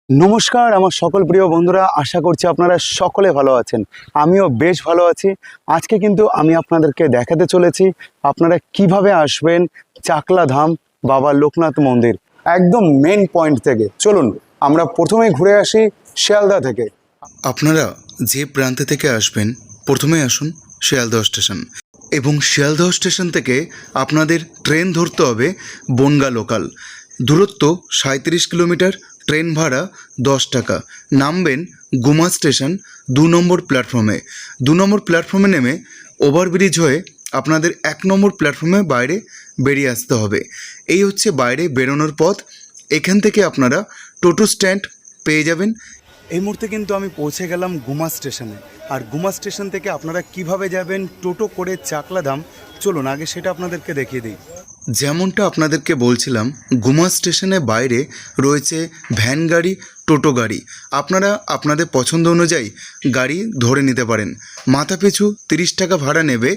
নমস্কার আমার সকল প্রিয় বন্ধুরা, আশা করছি আপনারা সকলে ভালো আছেন। আমিও বেশ ভালো আছি। আজকে কিন্তু আমি আপনাদেরকে দেখাতে চলেছি আপনারা কিভাবে আসবেন চাকলা ধাম বাবা লোকনাথ মন্দির, একদম মেন পয়েন্ট থেকে। চলুন আমরা প্রথমে ঘুরে আসি শিয়ালদা থেকে। আপনারা যে প্রান্ত থেকে আসবেন প্রথমে আসুন শিয়ালদহ স্টেশন, এবং শিয়ালদহ স্টেশন থেকে আপনাদের ট্রেন ধরতে হবে বনগাঁ লোকাল। দূরত্ব 37 কিলোমিটার, ট্রেন ভাড়া 10 টাকা। নামবেন গুমা স্টেশন 2 নম্বর প্ল্যাটফর্মে। 2 নম্বর প্ল্যাটফর্মে নেমে ওভারব্রিজ হয়ে আপনাদের 1 নম্বর প্ল্যাটফর্মে বাইরে বেরিয়ে আসতে হবে। এই হচ্ছে বাইরে বেরোনোর পথ। এখান থেকে আপনারা টোটো স্ট্যান্ড পেয়ে যাবেন। এই মুহূর্তে কিন্তু আমি পৌঁছে গেলাম গুমা স্টেশনে। আর গুমা স্টেশন থেকে আপনারা কিভাবে যাবেন টোটো করে চাকলা ধাম, চলুন আগে সেটা আপনাদেরকে দেখিয়ে দিই। যেমনটা আপনাদেরকে বলছিলাম, গুমা স্টেশনের বাইরে রয়েছে ভ্যান গাড়ি, টোটো গাড়ি। আপনারা আপনাদের পছন্দ অনুযায়ী গাড়ি ধরে নিতে পারেন। মাথাপিছু 30 টাকা ভাড়া নেবে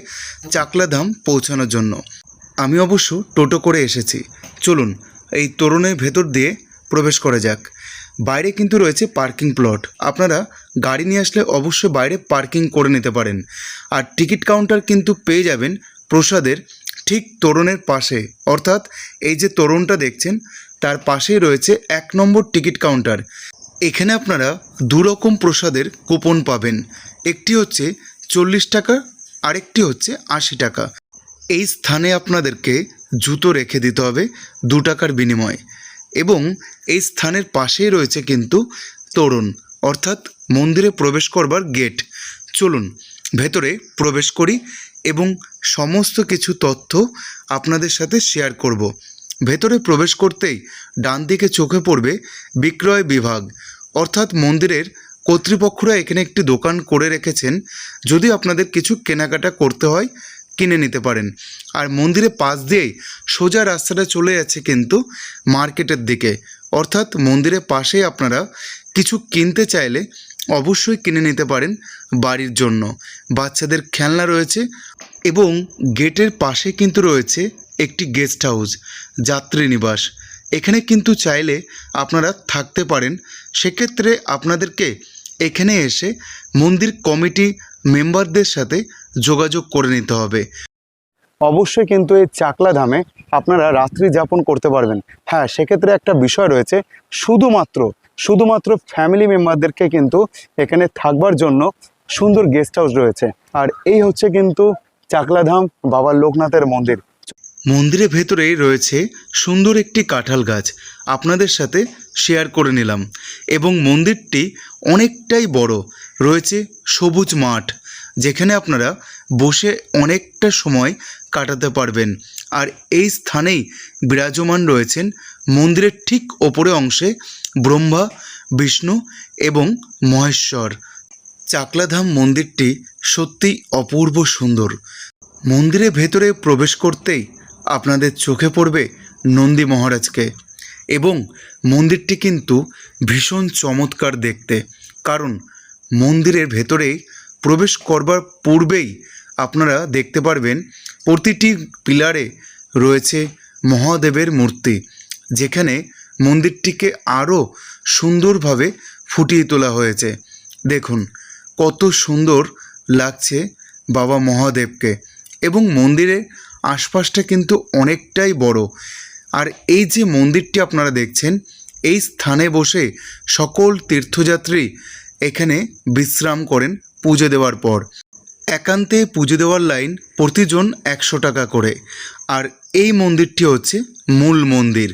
চাকলাধাম পৌঁছানোর জন্য। আমি অবশ্য টোটো করে এসেছি। চলুন এই তোরণের ভেতর দিয়ে প্রবেশ করা যাক। বাইরে কিন্তু রয়েছে পার্কিং প্লট। আপনারা গাড়ি নিয়ে আসলে অবশ্যই বাইরে পার্কিং করে নিতে পারেন। আর টিকিট কাউন্টার কিন্তু পেয়ে যাবেন প্রসাদের ঠিক তোরণের পাশে, অর্থাৎ এই যে তোরণটা দেখছেন তার পাশেই রয়েছে 1 নম্বর টিকিট কাউন্টার। এখানে আপনারা 2 রকম প্রসাদের কুপন পাবেন। একটি হচ্ছে 40 টাকা, আরেকটি হচ্ছে 80 টাকা। এই স্থানে আপনাদেরকে জুতো রেখে দিতে হবে 2 টাকার বিনিময়ে। এবং এই স্থানের পাশেই রয়েছে কিন্তু তোরণ, অর্থাৎ মন্দিরে প্রবেশ করবার গেট। চলুন ভেতরে প্রবেশ করি এবং সমস্ত কিছু তথ্য আপনাদের সাথে শেয়ার করব। ভেতরে প্রবেশ করতেই ডান দিকে চোখে পড়বে বিক্রয় বিভাগ, অর্থাৎ মন্দিরের কর্তৃপক্ষরা এখানে একটি দোকান করে রেখেছেন। যদি আপনাদের কিছু কেনাকাটা করতে হয় কিনে নিতে পারেন। আর মন্দিরের পাশ দিয়েই সোজা রাস্তাটা চলে যাচ্ছে কিন্তু মার্কেটের দিকে, অর্থাৎ মন্দিরের পাশেই আপনারা কিছু কিনতে চাইলে অবশ্যই কিনে নিতে পারেন বাড়ির জন্য। বাচ্চাদের খেলনা রয়েছে এবং গেটের পাশে কিন্তু রয়েছে একটি গেস্ট হাউস, যাত্রী নিবাস। এখানে কিন্তু চাইলে আপনারা থাকতে পারেন। সেক্ষেত্রে আপনাদেরকে এখানে এসে মন্দির কমিটি মেম্বারদের সাথে যোগাযোগ করে নিতে হবে। অবশ্যই কিন্তু এই চাকলা ধামে আপনারা রাত্রি যাপন করতে পারবেন। হ্যাঁ, সেক্ষেত্রে একটা বিষয় রয়েছে, শুধুমাত্র ফ্যামিলি মেম্বারদেরকে কিন্তু এখানে থাকবার জন্য সুন্দর গেস্ট হাউস রয়েছে। আর এই হচ্ছে কিন্তু চাকলা ধাম বাবা লোকনাথের মন্দির। মন্দিরের ভেতরেই রয়েছে সুন্দর একটি কাঁঠাল গাছ, আপনাদের সাথে শেয়ার করে নিলাম। এবং মন্দিরটি অনেকটাই বড়, রয়েছে সবুজ মাঠ, যেখানে আপনারা বসে অনেকটা সময় কাটাতে পারবেন। আর এই স্থানেই বিরাজমান রয়েছেন মন্দিরের ঠিক ওপরে অংশে ব্রহ্মা, বিষ্ণু এবং মহেশ্বর। চাকলাধাম মন্দিরটি সত্যিই অপূর্ব সুন্দর। মন্দিরের ভেতরে প্রবেশ করতেই আপনাদের চোখে পড়বে নন্দী মহারাজকে। এবং মন্দিরটি কিন্তু ভীষণ চমৎকার দেখতে, কারণ মন্দিরের ভেতরেই প্রবেশ করবার পূর্বেই আপনারা দেখতে পারবেন প্রতিটি পিলারে রয়েছে মহাদেবের মূর্তি, যেখানে মন্দিরটিকে আরও সুন্দরভাবে ফুটিয়ে তোলা হয়েছে। দেখুন কত সুন্দর লাগছে বাবা মহাদেবকে। এবং মন্দিরের আশপাশটা কিন্তু অনেকটাই বড়। আর এই যে মন্দিরটি আপনারা দেখছেন, এই স্থানে বসে সকল তীর্থযাত্রী এখানে বিশ্রাম করেন পুজো দেওয়ার পর। একান্তে পুজো দেওয়ার লাইন প্রতিজন 100 টাকা করে। আর এই মন্দিরটি হচ্ছে মূল মন্দির।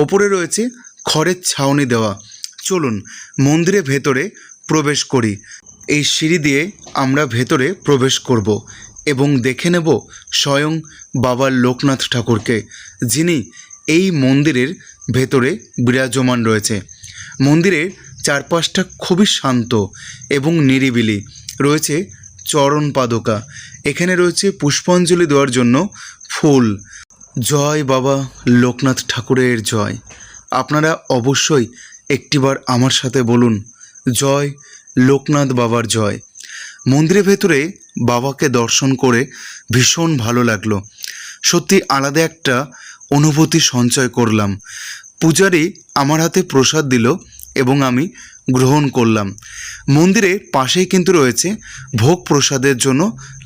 ওপরে রয়েছে খড়ের ছাউনি দেওয়া। চলুন মন্দিরের ভেতরে প্রবেশ করি। এই সিঁড়ি দিয়ে আমরা ভেতরে প্রবেশ করব এবং দেখে নেব স্বয়ং বাবা লোকনাথ ঠাকুরকে, যিনি এই মন্দিরের ভেতরে বিরাজমান রয়েছে। মন্দিরের চারপাশটা খুবই শান্ত এবং নিরিবিলি। রয়েছে চরণ পাদুকা, এখানে রয়েছে পুষ্পাঞ্জলি দেওয়ার জন্য ফুল। জয় বাবা লোকনাথ ঠাকুরের জয়। আপনারা অবশ্যই একটিবার আমার সাথে বলুন, জয় লোকনাথ বাবার জয়। মন্দিরের ভেতরে বাবাকে দর্শন করে ভীষণ ভালো লাগলো। সত্যি আলাদা একটা অনুভূতি সঞ্চয় করলাম। পূজারী আমার হাতে প্রসাদ দিল এবং আমি গ্রহণ করলাম। মন্দিরের পাশেই কিন্তু রয়েছে ভোগ প্রসাদের জন্য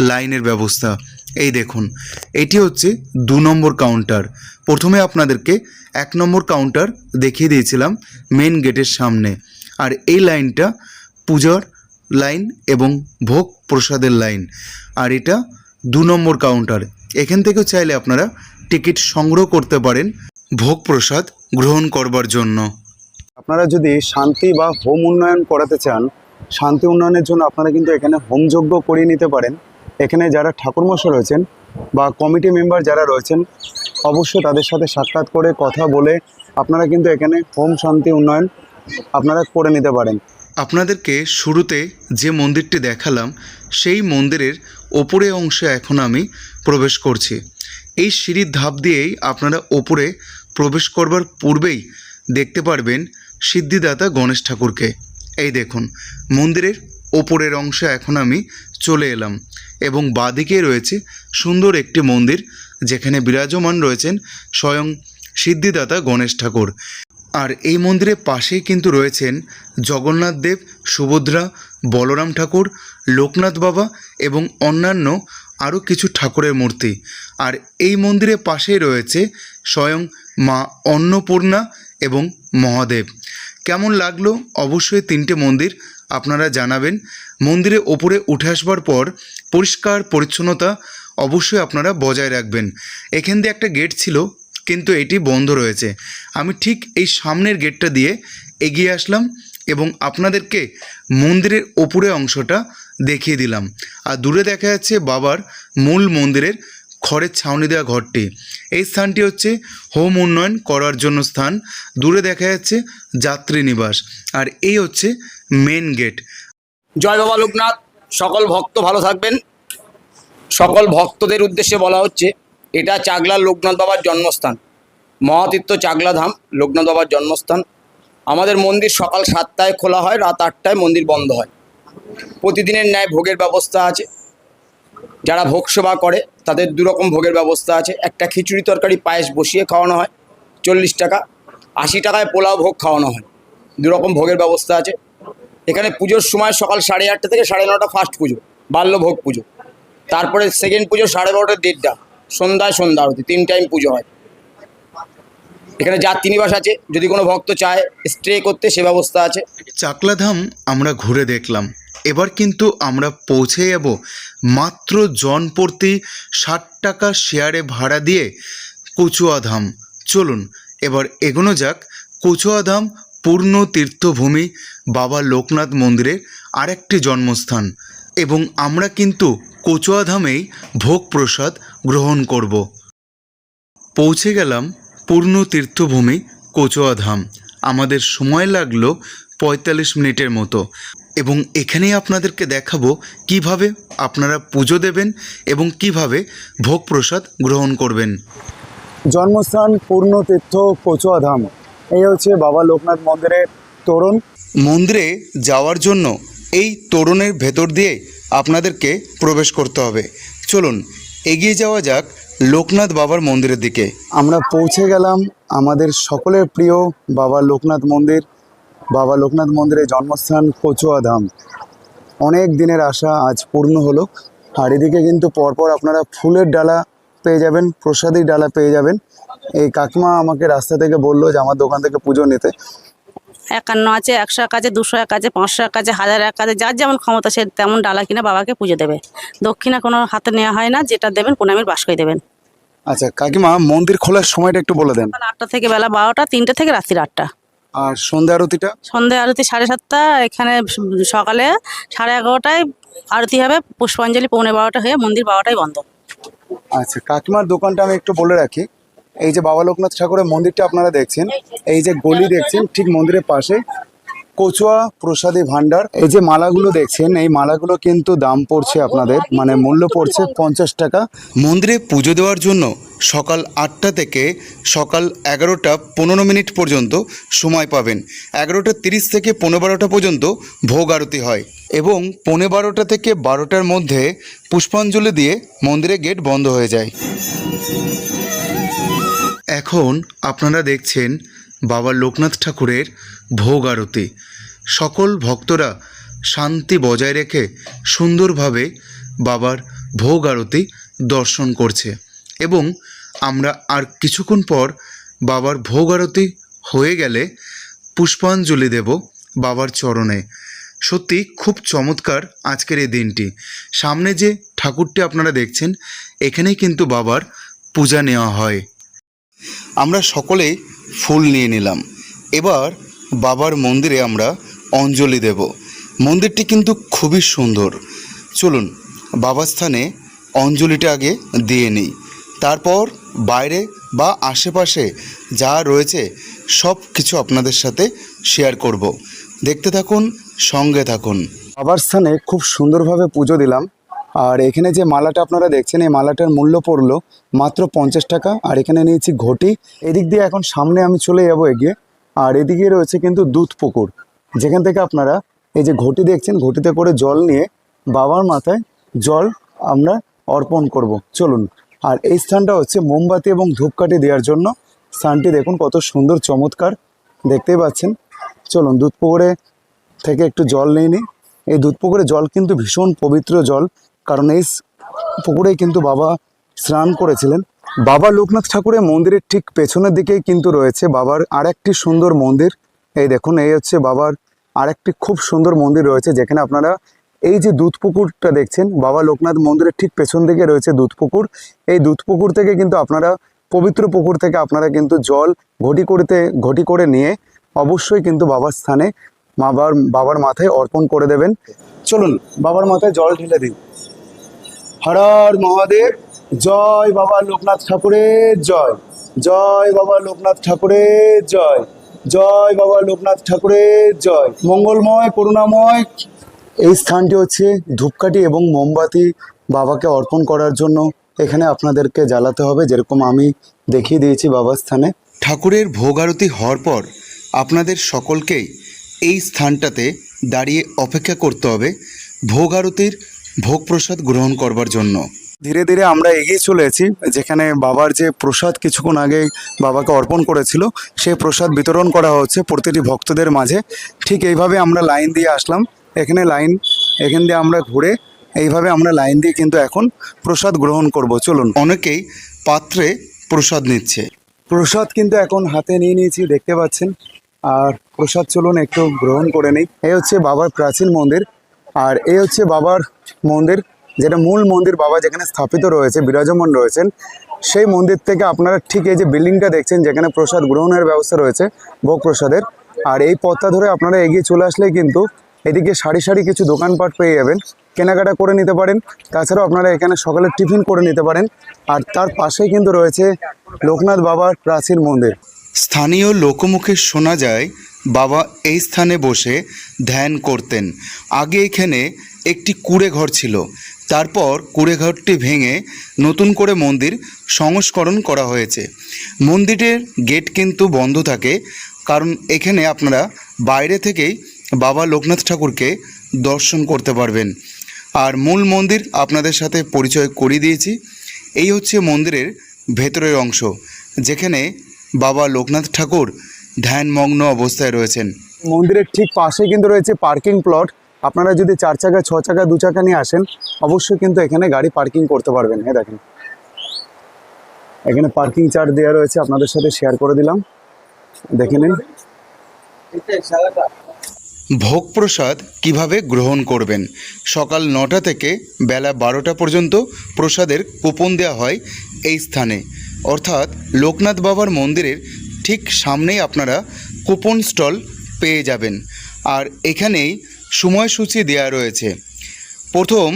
লাইনের ব্যবস্থা। এই দেখুন, এটি হচ্ছে 2 নম্বর কাউন্টার। প্রথমে আপনাদেরকে 1 নম্বর কাউন্টার দেখিয়ে দিয়েছিলাম মেন গেটের সামনে, আর এই লাইনটা পূজার লাইন এবং ভোগ প্রসাদের লাইন, আর এটা 2 নম্বর কাউন্টার। এখান থেকেও চাইলে আপনারা টিকিট সংগ্রহ করতে পারেন ভোগ প্রসাদ গ্রহণ করবার জন্য। আপনারা যদি শান্তি বা হোম উন্নয়ন করাতে চান, শান্তি উন্নয়নের জন্য আপনারা কিন্তু এখানে হোমযজ্ঞ করিয়ে নিতে পারেন। এখানে যারা ঠাকুরমশাই রয়েছেন বা কমিটি মেম্বার যারা রয়েছেন, অবশ্যই তাদের সাথে সাক্ষাৎ করে কথা বলে আপনারা কিন্তু এখানে হোম শান্তি উন্নয়ন আপনারা করে নিতে পারেন। আপনাদেরকে শুরুতে যে মন্দিরটি দেখালাম সেই মন্দিরের ওপরে অংশে এখন আমি প্রবেশ করছি। এই সিঁড়ির ধাপ দিয়েই আপনারা ওপরে প্রবেশ করবার পূর্বেই দেখতে পারবেন সিদ্ধিদাতা গণেশ ঠাকুরকে। এই দেখুন, মন্দিরের ওপরের অংশে এখন আমি চলে এলাম এবং বাঁদিকে রয়েছে সুন্দর একটি মন্দির, যেখানে বিরাজমান রয়েছেন স্বয়ং সিদ্ধিদাতা গণেশ ঠাকুর। আর এই মন্দিরের পাশেই কিন্তু রয়েছেন জগন্নাথ দেব, সুভদ্রা, বলরাম ঠাকুর, লোকনাথ বাবা এবং অন্যান্য আরও কিছু ঠাকুরের মূর্তি। আর এই মন্দিরের পাশেই রয়েছে স্বয়ং মা অন্নপূর্ণা এবং মহাদেব। কেমন লাগলো অবশ্যই 3টে মন্দির আপনারা জানাবেন। মন্দিরে ওপরে উঠে আসবার পর পরিষ্কার পরিচ্ছন্নতা অবশ্যই আপনারা বজায় রাখবেন। এখান দিয়ে একটা গেট ছিল, কিন্তু এটি বন্ধ রয়েছে। আমি ঠিক এই সামনের গেটটা দিয়ে এগিয়ে আসলাম এবং আপনাদেরকে মন্দিরের ওপরে অংশটা দেখিয়ে দিলাম। আর দূরে দেখা যাচ্ছে বাবার মূল মন্দিরের খড়ের ছাউনি দেওয়া ঘরটি। এই স্থানটি হচ্ছে হোম উন্নয়ন করার জন্য স্থান। দূরে দেখা যাচ্ছে যাত্রী নিবাস, আর এই হচ্ছে মেন গেট। জয় বাবা লোকনাথ। সকল ভক্ত ভালো থাকবেন। সকল ভক্তদের উদ্দেশ্যে বলা হচ্ছে, এটা চাগলার লোকনাথ বাবার জন্মস্থান, মহাতীর্থ চাগলা ধাম লোকনাথ বাবার জন্মস্থান। আমাদের মন্দির সকাল 7টায় খোলা হয়, রাত 8টায় মন্দির বন্ধ হয়। প্রতিদিনের ন্যায় ভোগের ব্যবস্থা আছে। যারা ভোগ সেবা করে তাদের 2 রকম ভোগের ব্যবস্থা আছে। একটা খিচুড়ি তরকারি পায়েস বসিয়ে খাওয়ানো হয় 40 টাকা, 80 টাকায় পোলাও ভোগ খাওয়ানো হয়। 2 রকম ভোগের ব্যবস্থা আছে। এখানে পুজোর সময় সকাল 8:30 থেকে 9:30 ফার্স্ট পুজো, বাল্যভোগ পুজো। তারপরে সেকেন্ড পুজো 12:30 1:30, সন্ধ্যা আরতি, 3 টাইম পুজো হয়। এখানে যাত্রী নিবাস আছে, যদি কোনো ভক্ত চায় স্টে করতে সে ব্যবস্থা আছে। চাকলাধাম আমরা ঘুরে দেখলাম। এবার কিন্তু আমরা পৌঁছে যাব মাত্র জনপ্রতি 60 টাকা শেয়ারে ভাড়া দিয়ে কচুয়াধাম। চলুন এবার এগোনো যাক। কচুয়াধাম পূর্ণ তীর্থভূমি বাবা লোকনাথ মন্দিরের আরেকটি জন্মস্থান, এবং আমরা কিন্তু কচুয়াধামেই ভোগ প্রসাদ গ্রহণ করব। পৌঁছে গেলাম পূর্ণ তীর্থভূমি কচুয়াধাম। আমাদের সময় লাগলো 45 মিনিটের মতো, এবং এখানেই আপনাদেরকে দেখাবো কিভাবে আপনারা পুজো দেবেন এবং কিভাবে ভোগ প্রসাদ গ্রহণ করবেন। জন্মস্থান পূর্ণতীর্থ কচুয়াধাম, এই হচ্ছে বাবা লোকনাথ মন্দিরের তোরণ। মন্দিরে যাওয়ার জন্য এই তোরণের ভেতর দিয়ে আপনাদেরকে প্রবেশ করতে হবে। চলুন এগিয়ে যাওয়া যাক লোকনাথ বাবার মন্দিরের দিকে। আমরা পৌঁছে গেলাম আমাদের সকলের প্রিয় বাবা লোকনাথ মন্দির। বাবা লোকনাথ মন্দিরের জন্মস্থান কচুয়াধাম। অনেক দিনের আশা আজ পূর্ণ হলো। আর এদিকে কিন্তু পরপর আপনারা ফুলের ডালা পেয়ে যাবেন, প্রসাদী ডালা পেয়ে যাবেন। এই কাকিমা আমাকে রাস্তা থেকে বললো যে আমার দোকান থেকে পুজো নিতে। 51 আছে, 101 আছে, 201 আছে, 501 আছে, 1001 আছে, যার যেমন ক্ষমতা সে তেমন ডালা কিনে বাবাকে পুজো দেবে। দক্ষিণা কোনো হাতে নেওয়া হয় না, যেটা দেবেন প্রণামীর বাস করে দেবেন। আচ্ছা কাকিমা, মন্দির খোলার সময়টা একটু বলে দেন। সকাল 8টা থেকে বেলা 12টা, 3টে থেকে রাত্রি 8টা। আর সন্ধ্যা আরতিটা? সন্ধ্যা আরতি 7:30। এখানে সকালে 11:30টায় আরতি হবে, পুষ্পাঞ্জলি 11:15 হয়ে মন্দির 12টায় বন্ধ। আচ্ছা কাকিমার দোকানটা আমি একটু বলে রাখি। এই যে বাবা লোকনাথ ঠাকুরের মন্দিরটা আপনারা দেখছেন, এই যে গলি দেখছেন ঠিক মন্দিরের পাশে কচুয়া প্রসাদী ভান্ডার। এই যে মালাগুলো দেখছেন, এই মালাগুলো কিন্তু দাম পড়ছে আপনাদের, মানে মূল্য পড়ছে 50 টাকা। মন্দিরে পুজো দেওয়ার জন্য সকাল 8টা থেকে সকাল 11টা 15 মিনিট পর্যন্ত সময় পাবেন। 11টা 30 থেকে 12টা পর্যন্ত ভোগ আরতি হয়, এবং 12:15 থেকে 12টার মধ্যে পুষ্পাঞ্জলি দিয়ে মন্দিরের গেট বন্ধ হয়ে যায়। এখন আপনারা দেখছেন বাবা লোকনাথ ঠাকুরের ভোগ আরতি। সকল ভক্তরা শান্তি বজায় রেখে সুন্দরভাবে বাবার ভোগ আরতি দর্শন করছে এবং আমরা আর কিছুক্ষণ পর বাবার ভোগ আরতি হয়ে গেলে পুষ্পাঞ্জলি দেব বাবার চরণে। সত্যি খুব চমৎকার আজকের এই দিনটি। সামনে যে ঠাকুরটি আপনারা দেখছেন, এখানেই কিন্তু বাবার পূজা নেওয়া হয়। আমরা সকলেই ফুল নিয়ে নিলাম। এবার বাবার মন্দিরে আমরা অঞ্জলি দেব। মন্দিরটি কিন্তু খুবই সুন্দর। চলুন বাবার স্থানে অঞ্জলিটা আগে দিয়ে নিই, তারপর বাইরে বা আশেপাশে যা রয়েছে সব কিছু আপনাদের সাথে শেয়ার করব। দেখতে থাকুন, সঙ্গে থাকুন। বাবার স্থানে খুব সুন্দরভাবে পুজো দিলাম। আর এখানে যে মালাটা আপনারা দেখছেন, এই মালাটার মূল্য পড়লো মাত্র 50 টাকা। আর এখানে নিয়েছি ঘটি। এদিক দিয়ে এখন সামনে আমি চলে যাবো এগিয়ে। আর এদিকে রয়েছে কিন্তু দুধ পুকুর, যেখান থেকে আপনারা এই যে ঘটি দেখছেন, ঘটিতে করে জল নিয়ে বাবার মাথায় জল আমরা অর্পণ করব। চলুন। আর এই স্থানটা হচ্ছে মোমবাতি এবং ধূপকাঠি দেওয়ার জন্য। স্থানটি দেখুন কত সুন্দর চমৎকার, দেখতেই পাচ্ছেন। চলুন দুধ পুকুরে থেকে একটু জল নিয়ে নিই। এই দুধ পুকুরের জল কিন্তু ভীষণ পবিত্র জল, কারণ এই পুকুরেই কিন্তু বাবা স্নান করেছিলেন। বাবা লোকনাথ ঠাকুরের মন্দিরের ঠিক পেছনের দিকেই কিন্তু রয়েছে বাবার আরেকটি সুন্দর মন্দির। এই দেখুন, এই হচ্ছে বাবার আরেকটি খুব সুন্দর মন্দির রয়েছে, যেখানে আপনারা এই যে দুধ পুকুরটা দেখছেন, বাবা লোকনাথ মন্দিরের ঠিক পেছন দিকে রয়েছে দুধ পুকুর। এই দুধ পুকুর থেকে কিন্তু আপনারা, পবিত্র পুকুর থেকে আপনারা কিন্তু জল ঘটি করে নিয়ে অবশ্যই কিন্তু বাবার স্থানে বাবার মাথায় অর্পণ করে দেবেন। চলুন বাবার মাথায় জল ঢেলে দিন। হর হর মহাদেব। জয় বাবা লোকনাথ ঠাকুরের জয়। জয় বাবা লোকনাথ ঠাকুরের জয়। জয় বাবা লোকনাথ ঠাকুরের জয়। মঙ্গলময় করুণাময়। এই স্থানটি হচ্ছে ধূপকাঠি এবং মোমবাতি বাবাকে অর্পণ করার জন্য এখানে আপনাদেরকে জ্বালাতে হবে, যেরকম আমি দেখিয়ে দিয়েছি বাবার স্থানে। ঠাকুরের ভোগ আরতি হওয়ার পর আপনাদের সকলকেই এই স্থানটাতে দাঁড়িয়ে অপেক্ষা করতে হবে ভোগ আরতির ভোগ প্রসাদ গ্রহণ করবার জন্য। ধীরে ধীরে আমরা এগিয়ে চলেছি, যেখানে বাবার যে প্রসাদ কিছুক্ষণ আগে বাবাকে অর্পণ করেছিল, সেই প্রসাদ বিতরণ করা হচ্ছে প্রতিটি ভক্তদের মাঝে। ঠিক এইভাবে আমরা লাইন দিয়ে আসলাম। এখান দিয়ে আমরা ঘুরে এইভাবে আমরা লাইন দিয়ে কিন্তু এখন প্রসাদ গ্রহণ করব। চলুন। অনেকেই পাত্রে প্রসাদ নিচ্ছে। প্রসাদ কিন্তু এখন হাতে নিয়ে নিয়েছি, দেখতে পাচ্ছেন। আর প্রসাদ চলুন একটু গ্রহণ করে নিই। এই হচ্ছে বাবার প্রাচীন মন্দির। আর এই হচ্ছে বাবার মন্দির, যেটা মূল মন্দির, বাবা যেখানে স্থাপিত রয়েছে, বিরাজমান রয়েছেন। সেই মন্দির থেকে আপনারা ঠিক এই যে বিল্ডিংটা দেখছেন, যেখানে প্রসাদ গ্রহণের ব্যবস্থা রয়েছে ভোগ প্রসাদের। আর এই পথটা ধরে আপনারা এগিয়ে চলে আসলেই কিন্তু এদিকে সারি সারি কিছু দোকানপাট পেয়ে যাবেন, কেনাকাটা করে নিতে পারেন। তাছাড়াও আপনারা এখানে সকালে টিফিন করে নিতে পারেন। আর তার পাশেই কিন্তু রয়েছে লোকনাথ বাবার প্রাচীন মন্দির। স্থানীয় লোকমুখে শোনা যায় বাবা এই স্থানে বসে ধ্যান করতেন। আগে এখানে একটি কুঁড়ে ঘর ছিল, তারপর কুঁড়ে ঘরটি ভেঙে নতুন করে মন্দির সংস্করণ করা হয়েছে। মন্দিরের গেট কিন্তু বন্ধ থাকে, কারণ এখানে আপনারা বাইরে থেকেই বাবা লোকনাথ ঠাকুরকে দর্শন করতে পারবেন। আর মূল মন্দির আপনাদের সাথে পরিচয় করিয়ে দিয়েছি। এই হচ্ছে মন্দিরের ভেতরের অংশ, যেখানে বাবা লোকনাথ ঠাকুর ধ্যানমগ্ন অবস্থায় রয়েছেন। মন্দিরের ঠিক পাশে কিন্তু রয়েছে পার্কিং প্লট। আপনারা যদি 4 চাকা 6 চাকা 2 চাকা নিয়ে আসেন, অবশ্যই কিন্তু এখানে গাড়ি পার্কিং করতে পারবেন। হ্যাঁ দেখেন, এখানে পার্কিং চার্জ দেওয়া রয়েছে, আপনাদের সাথে শেয়ার করে দিলাম, দেখে নিন। ভোগ প্রসাদ কিভাবে গ্রহণ করবেন? সকাল 9টা থেকে বেলা 12টা পর্যন্ত প্রসাদের কুপন দেওয়া হয় এই স্থানে, অর্থাৎ লোকনাথ বাবার মন্দিরের ঠিক সামনেই আপনারা কুপন স্টল পেয়ে যাবেন। আর এখানেই সময়সূচি দেওয়া রয়েছে। প্রথম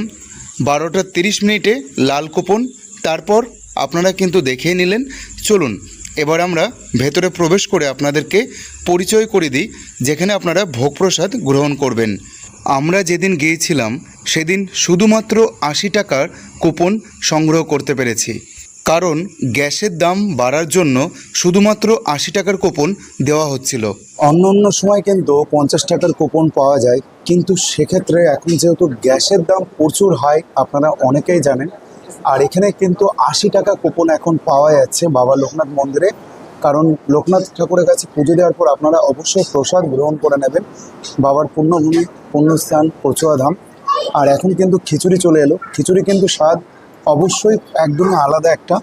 12টা 30 মিনিটে লাল কুপন, তারপর আপনারা কিন্তু দেখে নিলেন। চলুন এবার আমরা ভেতরে প্রবেশ করে আপনাদেরকে পরিচয় করে দিই, যেখানে আপনারা ভোগ প্রসাদ গ্রহণ করবেন। আমরা যেদিন গিয়েছিলাম সেদিন শুধুমাত্র 80 টাকার কুপন সংগ্রহ করতে পেরেছি, কারণ গ্যাসের দাম বাড়ার জন্য শুধুমাত্র 80 টাকার কুপন দেওয়া হচ্ছিল। অন্য সময় কিন্তু 50 টাকার কুপন পাওয়া যায়, কিন্তু সেক্ষেত্রে এখন যেহেতু গ্যাসের দাম প্রচুর হাই, আপনারা অনেকেই জানেন। আর এখানে কিন্তু 80 টাকা কুপন এখন পাওয়া যাচ্ছে বাবা লোকনাথ মন্দিরে। কারণ লোকনাথ ঠাকুরের কাছে পুজো দেওয়ার পর আপনারা অবশ্যই প্রসাদ গ্রহণ করে নেবেন। বাবার পুণ্যভূমি, পুণ্যস্থান কচুয়াধাম। আর এখন কিন্তু খিচুড়ি চলে এলো। খিচুড়ি কিন্তু স্বাদ অবশ্যই একদমই আলাদা একটা,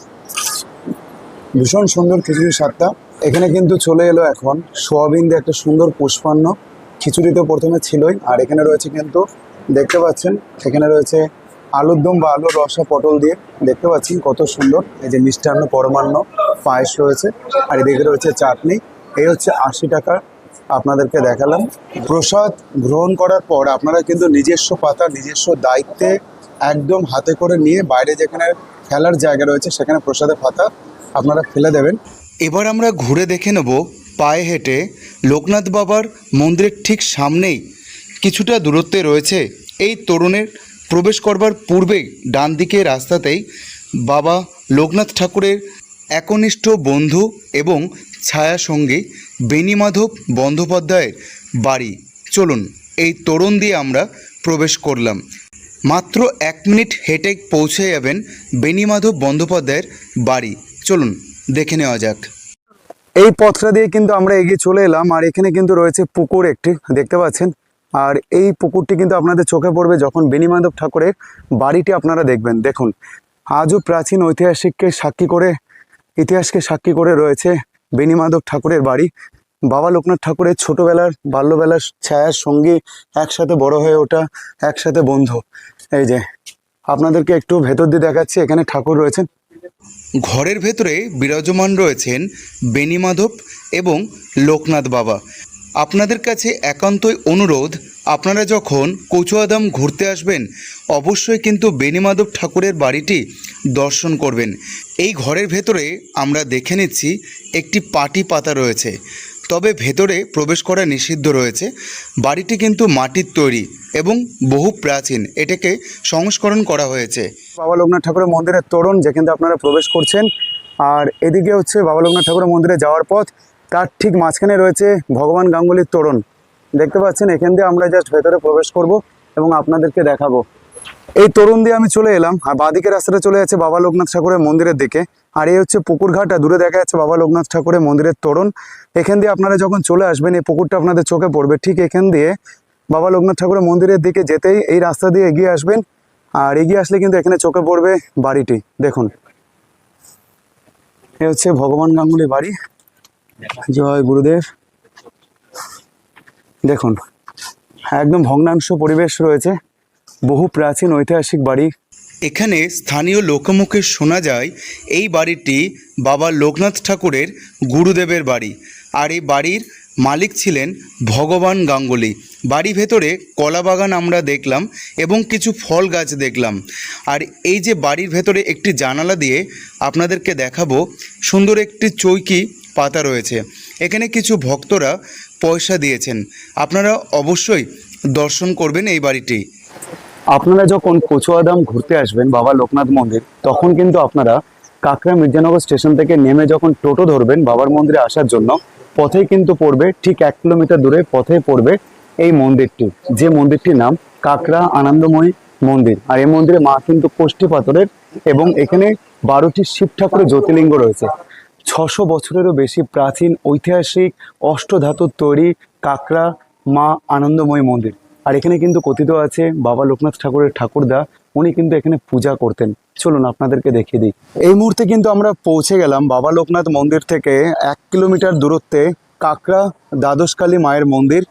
ভীষণ সুন্দর খিচুড়ির স্বাদটা। এখানে কিন্তু চলে এলো এখন সোয়াবিন দিয়ে একটা সুন্দর পুষ্পান্ন। খিচুড়ি তো প্রথমে ছিলই, আর এখানে রয়েছে কিন্তু দেখতে পাচ্ছেন এখানে রয়েছে আলুর দম বা আলুর রসা পটল দিয়ে, দেখতে পাচ্ছেন কত সুন্দর। এই যে মিষ্টান্ন পরমান্ন পায়েস রয়েছে, আর এদিকে রয়েছে চাটনি। এই হচ্ছে 80 টাকার আপনাদেরকে দেখালাম। প্রসাদ গ্রহণ করার পর আপনারা কিন্তু নিজস্ব পাতা নিজস্ব দায়িত্বে একদম হাতে করে নিয়ে বাইরে যেখানে ফেলার জায়গা রয়েছে সেখানে প্রসাদের পাতা আপনারা ফেলে দেবেন। এবার আমরা ঘুরে দেখে নেব পায়ে হেঁটে লোকনাথ বাবার মন্দিরের ঠিক সামনেই কিছুটা দূরত্বে রয়েছে এই তোরণের প্রবেশ করবার পূর্বেই ডান দিকে রাস্তাতেই বাবা লোকনাথ ঠাকুরের একনিষ্ঠ বন্ধু এবং ছায়াসঙ্গী বেণীমাধব বন্দ্যোপাধ্যায়ের বাড়ি। চলুন এই তোরণ দিয়ে আমরা প্রবেশ করলাম। মাত্র 1 মিনিট হেঁটে পৌঁছে যাবেন বেণীমাধব বন্দ্যোপাধ্যায়ের বাড়ি। চলুন দেখে নেওয়া যাক। এই পথটা দিয়ে কিন্তু আমরা এগিয়ে চলে এলাম, আর এখানে কিন্তু রয়েছে পুকুর একটি, দেখতে পাচ্ছেন। আর এই পুকুরটি কিন্তু আপনাদের চোখে পড়বে যখন বেণীমাধব ঠাকুরের বাড়িটি আপনারা দেখবেন। দেখুন, আজও প্রাচীন ইতিহাসকে সাক্ষী করে রয়েছে বেণীমাধব ঠাকুরের বাড়ি। বাবা লোকনাথ ঠাকুরের ছোটোবেলার বাল্যবেলার ছায়ার সঙ্গী, একসাথে বড় হয়ে ওঠা, একসাথে বন্ধু। এই যে আপনাদেরকে একটু ভেতর দিয়ে দেখাচ্ছি, এখানে ঠাকুর রয়েছেন। ঘরের ভেতরে বিরাজমান রয়েছেন বেণীমাধব এবং লোকনাথ বাবা। আপনাদের কাছে একান্তই অনুরোধ, আপনারা যখন কচুয়াধাম ঘুরতে আসবেন অবশ্যই কিন্তু বেণীমাধব ঠাকুরের বাড়িটি দর্শন করবেন। এই ঘরের ভেতরে আমরা দেখে নিচ্ছি একটি পাটি পাতা রয়েছে, তবে ভেতরে প্রবেশ করা নিষিদ্ধ রয়েছে। বাড়িটি কিন্তু মাটির তৈরি এবং বহু প্রাচীন, এটাকে সংস্করণ করা হয়েছে। বাবা লোকনাথ ঠাকুরের মন্দিরের তোরণ যেখান থেকে আপনারা প্রবেশ করছেন, আর এদিকে হচ্ছে বাবা লোকনাথ ঠাকুরের মন্দিরে যাওয়ার পথ। তার ঠিক মাঝখানে রয়েছে ভগবান গাঙ্গুলির তোরণ, দেখতে পাচ্ছেন। এখান দিয়ে আমরা জাস্ট ভেতরে প্রবেশ করব এবং আপনাদেরকে দেখাবো। এই তোরণ দিয়ে আমি চলে এলাম, আর বাঁদিকে রাস্তাটা চলে যাচ্ছে বাবা লোকনাথ ঠাকুরের মন্দিরের দিকে। আর এই হচ্ছে পুকুর ঘাট, আর দূরে দেখা যাচ্ছে বাবা লোকনাথ ঠাকুরের মন্দিরের তোরণ। এখান দিয়ে আপনারা যখন চলে আসবেন এই পুকুরটা আপনাদের চোখে পড়বে। ঠিক এখান দিয়ে বাবা লোকনাথ ঠাকুরের মন্দিরের দিকে যেতেই এই রাস্তা দিয়ে এগিয়ে আসবেন, আর এগিয়ে আসলে কিন্তু এখানে চোখে পড়বে বাড়িটি। দেখুন, এ হচ্ছে ভগবান গাঙ্গুলি বাড়ি। জয় গুরুদেব। দেখুন, একদম ভগ্নাংশ পরিবেশ রয়েছে, বহু প্রাচীন ঐতিহাসিক বাড়ি। এখানে স্থানীয় লোকমুখে শোনা যায় এই বাড়িটি বাবা লোকনাথ ঠাকুরের গুরুদেবের বাড়ি, আর এই বাড়ির মালিক ছিলেন ভগবান গাঙ্গুলি। বাড়ি ভেতরে কলা বাগান আমরা দেখলাম এবং কিছু ফল গাছ দেখলাম। আর এই যে বাড়ির ভেতরে একটি জানালা দিয়ে আপনাদেরকে দেখাবো, সুন্দর একটি চৌকি পাতা রয়েছে। এখানে কিছু ভক্তরা পয়সা দিয়েছেন, আপনারা অবশ্যই দর্শন করবেন এই বাড়িটি। আপনারা যখন কচুয়াধাম ঘুরতে আসবেন বাবা লোকনাথ মন্দির, তখন কিন্তু আপনারা কাকড়া মির্জানগর স্টেশন থেকে নেমে যখন টোটো ধরবেন বাবার মন্দিরে আসার জন্য, পথেই কিন্তু পড়বে, ঠিক 1 কিলোমিটার দূরে পথে পড়বে এই মন্দিরটি, যে মন্দিরটির নাম কাকড়া আনন্দময়ী মন্দির। আর এই মন্দিরে মা কিন্তু কোষ্ঠী পাথরের, এবং এখানে 12টি শিব ঠাকুরের জ্যোতির্লিঙ্গ রয়েছে। 600 বছরেরও বেশি প্রাচীন ঐতিহাসিক অষ্টধাতুর তৈরি কাকড়া মা আনন্দময়ী মন্দির। আর এখানে কিন্তু কথিত আছে বাবা লোকনাথ ঠাকুরের ঠাকুরদা, উনি কিন্তু এখানে পূজা করতেন। চলুন আপনাদেরকে দেখিয়ে দিই। এই মুহূর্তে কিন্তু আমরা পৌঁছে গেলাম বাবা লোকনাথ মন্দির থেকে 1 কিলোমিটার দূরত্বে কাকড়া দ্বাদশকালী মায়ের মন্দির।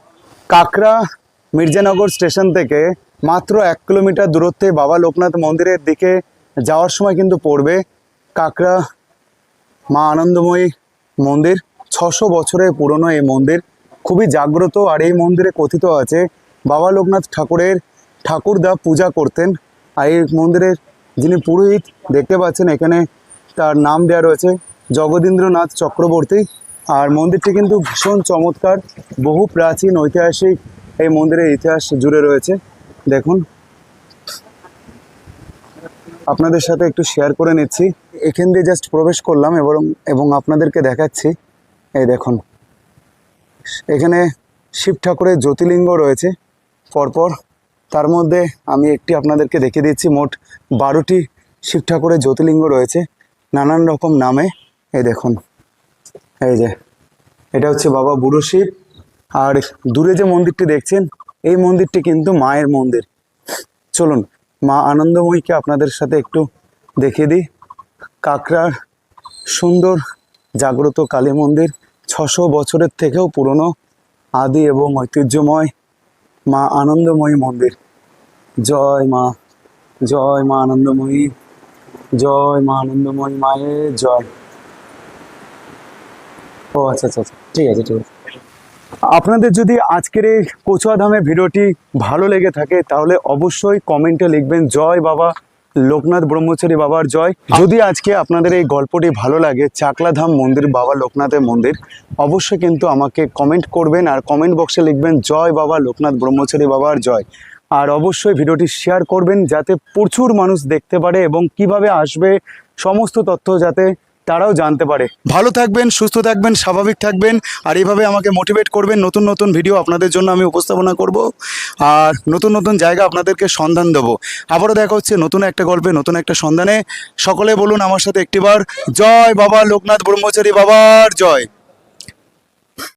কাকড়া মির্জানগর স্টেশন থেকে মাত্র 1 কিলোমিটার দূরত্বে বাবা লোকনাথ মন্দিরের দিকে যাওয়ার সময় কিন্তু পড়বে কাকড়া মা আনন্দময়ী মন্দির। 600 বছরের পুরনো এই মন্দির, খুবই জাগ্রত। আর এই মন্দিরে কথিত আছে বাবা লোকনাথ ঠাকুরের ঠাকুরদা পূজা করতেন। আর এই মন্দিরের যিনি পুরোহিত দেখতে পাচ্ছেন, এখানে তার নাম দেওয়া রয়েছে জগদীন্দ্রনাথ চক্রবর্তী। আর মন্দিরটি কিন্তু ভীষণ চমৎকার, বহু প্রাচীন ঐতিহাসিক এই মন্দিরের ইতিহাস জুড়ে রয়েছে। দেখুন, আপনাদের সাথে একটু শেয়ার করে নিচ্ছি। এখান দিয়ে জাস্ট প্রবেশ করলাম এবং আপনাদেরকে দেখাচ্ছি। এই দেখুন, এখানে শিব ঠাকুরের জ্যোতির্লিঙ্গ রয়েছে পরপর। তার মধ্যে আমি একটি আপনাদেরকে দেখিয়ে দিচ্ছি। মোট 12টি শিব ঠাকুরের জ্যোতির্লিঙ্গ রয়েছে নানান রকম নামে। এই দেখুন, এই যে এটা হচ্ছে বাবা বুড়ো শিব, আর দূরে যে মন্দিরটি দেখছেন এই মন্দিরটি কিন্তু মায়ের মন্দির। চলুন মা আনন্দময়ীকে আপনাদের সাথে একটু দেখিয়ে দিই। কাকড়ার সুন্দর জাগ্রত কালী মন্দির, 600 বছরের থেকেও পুরনো আদি এবং ঐতিহ্যময় মা আনন্দময়ী মন্দির। জয় মা, জয় মা আনন্দময়ী, জয় মা আনন্দময়ী মায়ের জয়। ও আচ্ছা আচ্ছা আচ্ছা, ঠিক আছে ঠিক আছে। আপনাদের যদি আজকের এই কচুয়াধামের ভিডিওটি ভালো লেগে থাকে তাহলে অবশ্যই কমেন্টে লিখবেন জয় বাবা লোকনাথ ব্রহ্মচারী বাবার জয়। যদি আজকে আপনাদের এই গল্পটি ভালো লাগে, চাকলাধাম মন্দির বাবা লোকনাথের মন্দির, অবশ্যই কিন্তু আমাকে কমেন্ট করবেন আর কমেন্ট বক্সে লিখবেন জয় বাবা লোকনাথ ব্রহ্মচারী বাবার জয়। আর অবশ্যই ভিডিওটি শেয়ার করবেন যাতে প্রচুর মানুষ দেখতে পারে এবং কিভাবে আসবে সমস্ত তথ্য যাতে তারাও জানতে পারে। ভালো থাকবেন, সুস্থ থাকবেন, স্বাভাবিক থাকবেন, আর এইভাবে আমাকে মোটিভেট করবেন। নতুন নতুন ভিডিও আপনাদের জন্য আমি উপস্থাপনা করব আর নতুন নতুন জায়গা আপনাদেরকে সন্ধান দেবো। আবারও দেখা হচ্ছে নতুন একটা গল্পে, নতুন একটা সন্ধানে। সকলে বলুন আমার সাথে একটিবার জয় বাবা লোকনাথ ব্রহ্মচারী বাবার জয়।